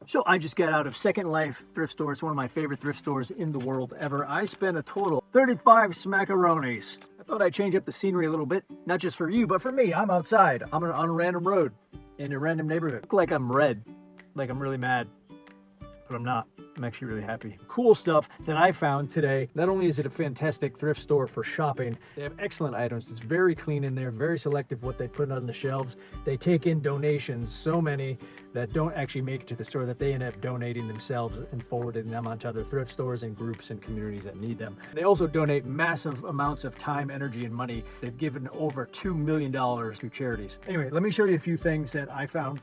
So I just got out of Second Life thrift store. It's one of my favorite thrift stores in the world ever. I spent a total 35 smackaronis. I thought I'd change up the scenery a little bit, not just for you, but for me. I'm outside. I'm on a random road in a random neighborhood. Look like I'm red, like I'm really mad, but I'm not. I'm actually really happy. Cool stuff that I found today. Not only is it a fantastic thrift store for shopping, they have excellent items. It's very clean in there, very selective what they put on the shelves. They take in donations, so many that don't actually make it to the store that they end up donating themselves and forwarding them onto other thrift stores and groups and communities that need them. They also donate massive amounts of time, energy, and money. They've given over $2 million to charities. Anyway, let me show you a few things that I found.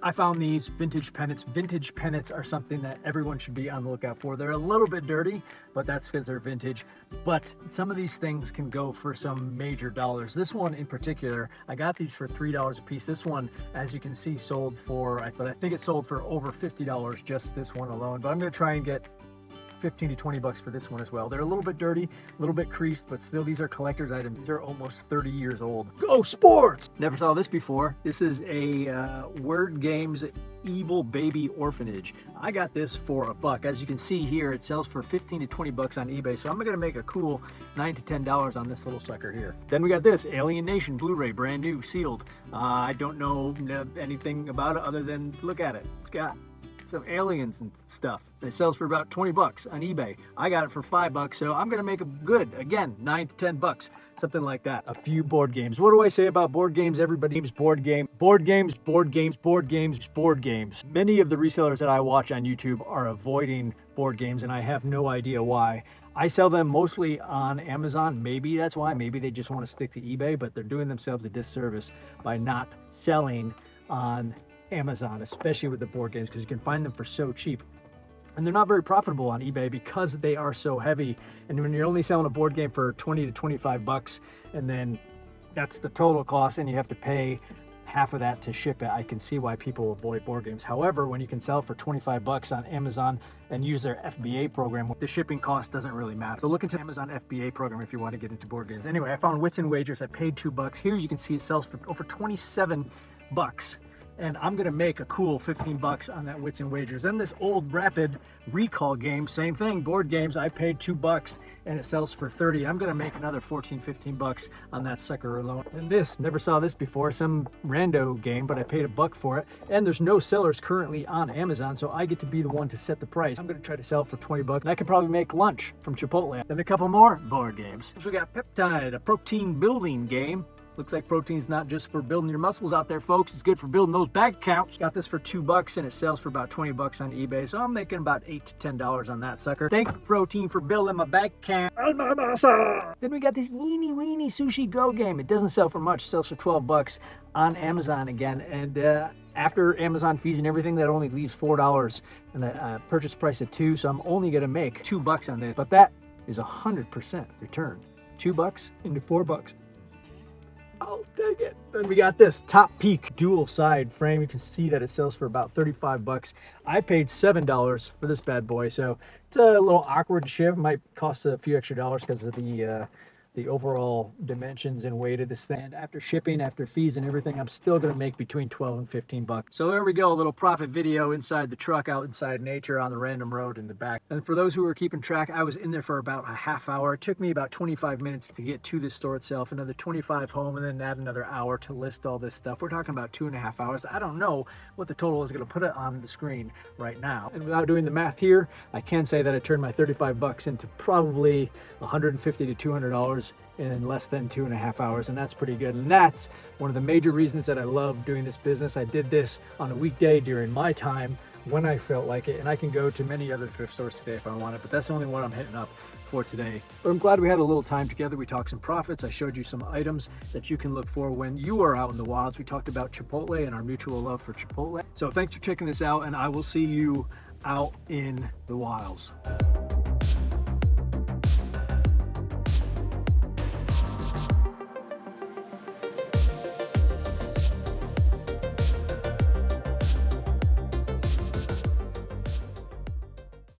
I found these vintage pennants. Vintage pennants are something that everyone should be on the lookout for. They're a little bit dirty, but that's because they're vintage. But some of these things can go for some major dollars. This one in particular, I got these for $3 a piece. This one, as you can see, sold for, I think it sold for over $50, just this one alone. But I'm gonna try and get 15 to 20 bucks for this one as well. They're a little bit dirty, a little bit creased, but still these are collector's items. These are almost 30 years old. Go Sports! Never saw this before. This is a Word Games Evil Baby Orphanage. I got this for $1. As you can see here, it sells for 15 to 20 bucks on eBay. So I'm gonna make a cool $9 to $10 on this little sucker here. Then we got this Alien Nation Blu-ray, brand new, sealed. I don't know anything about it other than look at it. It's got some aliens and stuff. It sells for about 20 bucks on eBay. I got it for $5, so I'm gonna make it good. Again, 9 to 10 bucks, something like that. A few board games. What do I say about board games? Everybody names board game. Board games, board games, board games, board games. Many of the resellers that I watch on YouTube are avoiding board games, and I have no idea why. I sell them mostly on Amazon. Maybe that's why. Maybe they just want to stick to eBay, but they're doing themselves a disservice by not selling on Amazon, especially with the board games, because you can find them for so cheap. And they're not very profitable on eBay because they are so heavy. And when you're only selling a board game for 20 to 25 bucks, and then that's the total cost, and you have to pay half of that to ship it, I can see why people avoid board games. However, when you can sell for 25 bucks on Amazon and use their FBA program, the shipping cost doesn't really matter. So look into Amazon FBA program if you want to get into board games. Anyway, I found Wits and Wagers. I paid $2. Here you can see it sells for over 27 bucks. And I'm gonna make a cool 15 bucks on that Wits and Wagers. And this old Rapid Recall game, same thing, board games, I paid $2 and it sells for 30. I'm gonna make another 14, 15 bucks on that sucker alone. And this, never saw this before, some rando game, but I paid $1 for it. And there's no sellers currently on Amazon, so I get to be the one to set the price. I'm gonna try to sell for 20 bucks. And I can probably make lunch from Chipotle. Then a couple more board games. So we got Peptide, a protein building game. Looks like protein's not just for building your muscles out there, folks. It's good for building those bank accounts. Got this for $2 and it sells for about 20 bucks on eBay. So I'm making about $8 to $10 on that sucker. Thank you, Protein, for building my bank account. Then we got this eeny weeny sushi go game. It doesn't sell for much. It sells for 12 bucks on Amazon again. And after Amazon fees and everything, that only leaves $4 and the purchase price of $2. So I'm only gonna make $2 on this. But that is 100% return. $2 into $4. I'll take it. Then we got this Top Peak dual side frame. You can see that it sells for about 35 bucks. I paid $7 for this bad boy, so it's a little awkward to ship. Might cost a few extra dollars because of the overall dimensions and weight of this thing. And after shipping, after fees and everything, I'm still gonna make between 12 and 15 bucks. So there we go, a little profit video inside the truck, out inside nature on the random road in the back. And for those who are keeping track, I was in there for about a half hour. It took me about 25 minutes to get to the store itself, another 25 home, and then add another hour to list all this stuff. We're talking about 2.5 hours. I don't know what the total is gonna put it on the screen right now. And without doing the math here, I can say that I turned my 35 bucks into probably $150 to $200 in less than 2.5 hours, and that's pretty good. And that's one of the major reasons that I love doing this business. I did this on a weekday during my time when I felt like it, and I can go to many other thrift stores today if I want it, but that's the only one I'm hitting up for today. But I'm glad we had a little time together. We talked some profits. I showed you some items that you can look for when you are out in the wilds. We talked about Chipotle and our mutual love for Chipotle. So thanks for checking this out, and I will see you out in the wilds.